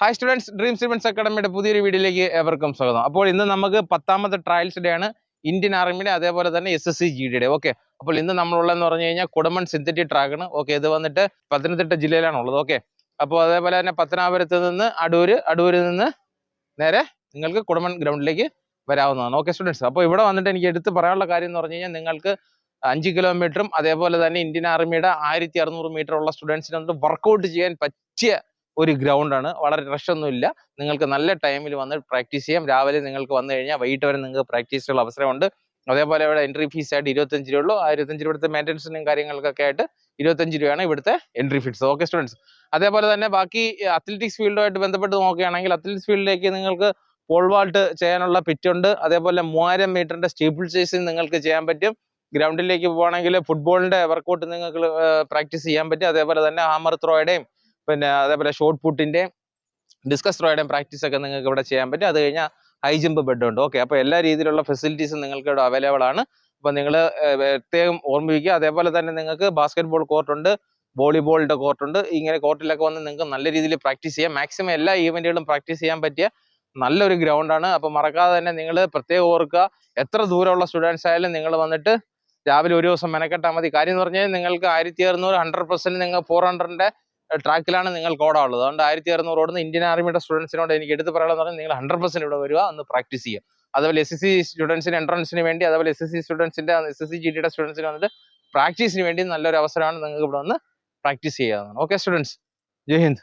Hi students, dream students അക്കാഡമിയുടെ പുതിയൊരു വീഡിയോയിലേക്ക് ഏവർക്കും സ്വാഗതം. അപ്പോൾ ഇന്ന് നമുക്ക് 10ാമത്തെ ട്രയൽസ് ഡേ ആണ് ഇന്ത്യൻ ആർമിയുടെ, അതേപോലെ തന്നെ SSC GD. ഓക്കെ, അപ്പോൾ ഇന്ന് നമ്മളുള്ളതെന്ന് പറഞ്ഞു കഴിഞ്ഞാൽ കുടമൺ സിന്തറ്റിക് ട്രാക്കാണ്. ഓക്കെ, ഇത് വന്നിട്ട് പത്തനംതിട്ട ജില്ലയിലാണ് ഉള്ളത്. ഓക്കെ, അപ്പോൾ അതേപോലെ തന്നെ പത്തനാപുരത്ത് നിന്ന് അടൂരിൽ നിന്ന് നേരെ നിങ്ങൾക്ക് കുടമൺ ഗ്രൗണ്ടിലേക്ക് വരാവുന്നതാണ്. ഓക്കെ സ്റ്റുഡൻസ്, അപ്പോൾ ഇവിടെ വന്നിട്ട് എനിക്ക് എടുത്ത് പറയാനുള്ള കാര്യം എന്ന് പറഞ്ഞു കഴിഞ്ഞാൽ നിങ്ങൾക്ക് 5 കിലോമീറ്ററും അതേപോലെ തന്നെ ഇന്ത്യൻ ആർമിയുടെ 1600 മീറ്റർ ഉള്ള സ്റ്റുഡൻസിന് വന്നിട്ട് വർക്കൗട്ട് ചെയ്യാൻ പറ്റിയ ഒരു ഗ്രൗണ്ടാണ്. വളരെ റഷൊന്നുമില്ല, നിങ്ങൾക്ക് നല്ല ടൈമിൽ വന്ന് പ്രാക്ടീസ് ചെയ്യാം. രാവിലെ നിങ്ങൾക്ക് വന്നു കഴിഞ്ഞാൽ വൈകിട്ട് വരെ നിങ്ങൾക്ക് പ്രാക്ടീസ് ചെയ്യാനുള്ള അവസരമുണ്ട്. അതേപോലെ ഇവിടെ എൻട്രി ഫീസ് ആയിട്ട് 25 രൂപയുള്ളൂ. 25 ഇവിടുത്തെ മെയിൻ്റനൻസിനും കാര്യങ്ങൾക്കൊക്കെ ആയിട്ട് 25 രൂപയാണ് ഇവിടുത്തെ എൻട്രി ഫീസ്. ഓക്കെ സ്റ്റുഡൻസ്, അതേപോലെ തന്നെ ബാക്കി അത്ലറ്റിക്സ് ഫീൽഡുമായിട്ട് ബന്ധപ്പെട്ട് നോക്കുകയാണെങ്കിൽ അത്ലറ്റിക്സ് ഫീൽഡിലേക്ക് നിങ്ങൾക്ക് പോൾ വാൾട്ട് ചെയ്യാനുള്ള പിറ്റുണ്ട്. അതേപോലെ 3000 മീറ്ററിന്റെ സ്റ്റീപ്പിൾ ചേസിങ് നിങ്ങൾക്ക് ചെയ്യാൻ പറ്റും. ഗ്രൗണ്ടിലേക്ക് പോകുകയാണെങ്കിൽ ഫുട്ബോളിന്റെ വർക്കൗട്ട് നിങ്ങൾക്ക് പ്രാക്ടീസ് ചെയ്യാൻ പറ്റും. അതേപോലെ തന്നെ ഹാമർ ത്രോയുടെയും പിന്നെ അതേപോലെ ഷോർട്ട് പുട്ടിന്റെയും ഡിസ്കസ് ത്രോയുടെയും പ്രാക്ടീസ് ഒക്കെ നിങ്ങൾക്ക് ഇവിടെ ചെയ്യാൻ പറ്റും. അത് കഴിഞ്ഞാൽ ഹൈ ജമ്പ് ബെഡ് ഉണ്ട്. ഓക്കെ, അപ്പോൾ എല്ലാ രീതിയിലുള്ള ഫെസിലിറ്റീസും നിങ്ങൾക്ക് ഇവിടെ അവൈലബിൾ ആണ്. അപ്പോൾ നിങ്ങൾ പ്രത്യേകം ഓർമ്മിപ്പിക്കുക. അതേപോലെ തന്നെ നിങ്ങൾക്ക് ബാസ്കറ്റ് ബോൾ കോർട്ടുണ്ട്, വോളിബോളിന്റെ കോർട്ടുണ്ട്. ഇങ്ങനെ കോർട്ടിലൊക്കെ വന്ന് നിങ്ങൾക്ക് നല്ല രീതിയിൽ പ്രാക്ടീസ് ചെയ്യാം. മാക്സിമം എല്ലാ ഈവന്റുകളും പ്രാക്ടീസ് ചെയ്യാൻ പറ്റിയ നല്ലൊരു ഗ്രൗണ്ടാണ്. അപ്പോൾ മറക്കാതെ തന്നെ നിങ്ങൾ പ്രത്യേകം ഓർക്കുക, എത്ര ദൂരമുള്ള സ്റ്റുഡൻസ് ആയാലും നിങ്ങൾ വന്നിട്ട് രാവിലെ ഒരു ദിവസം മെനക്കെട്ടാൽ മതി. കാര്യം എന്ന് പറഞ്ഞാൽ നിങ്ങൾക്ക് 1600 100% നിങ്ങൾ 400ന്റെ ട്രാക്കിലാണ് നിങ്ങൾക്ക് ഓടാനുള്ളത്. അതുകൊണ്ട് 1600 ഓടുന്ന ഇന്ത്യൻ ആർമിയുടെ സ്റ്റുഡൻസിനോട് എനിക്ക് എടുത്ത് പറയാമെന്ന് പറഞ്ഞാൽ നിങ്ങൾ 100% ഇവിടെ വരിക, ഒന്ന് പ്രാക്ടീസ് ചെയ്യുക. അതുപോലെ SSC സ്റ്റുഡൻസിന് എൻട്രൻസിന് വേണ്ടി, അതുപോലെ SSC സ്റ്റുഡൻസിന്റെ SSC GD സ്റ്റുഡൻസിന് വന്നിട്ട് പ്രാക്ടീസിന് വേണ്ടി നല്ലൊരു അവസരമാണ്. നിങ്ങൾക്ക് ഇവിടെ വന്ന് പ്രാക്ടീസ് ചെയ്യാവുന്നതാണ്. ഓക്കെ സ്റ്റുഡൻസ്, ജയ് ഹിന്ദ്.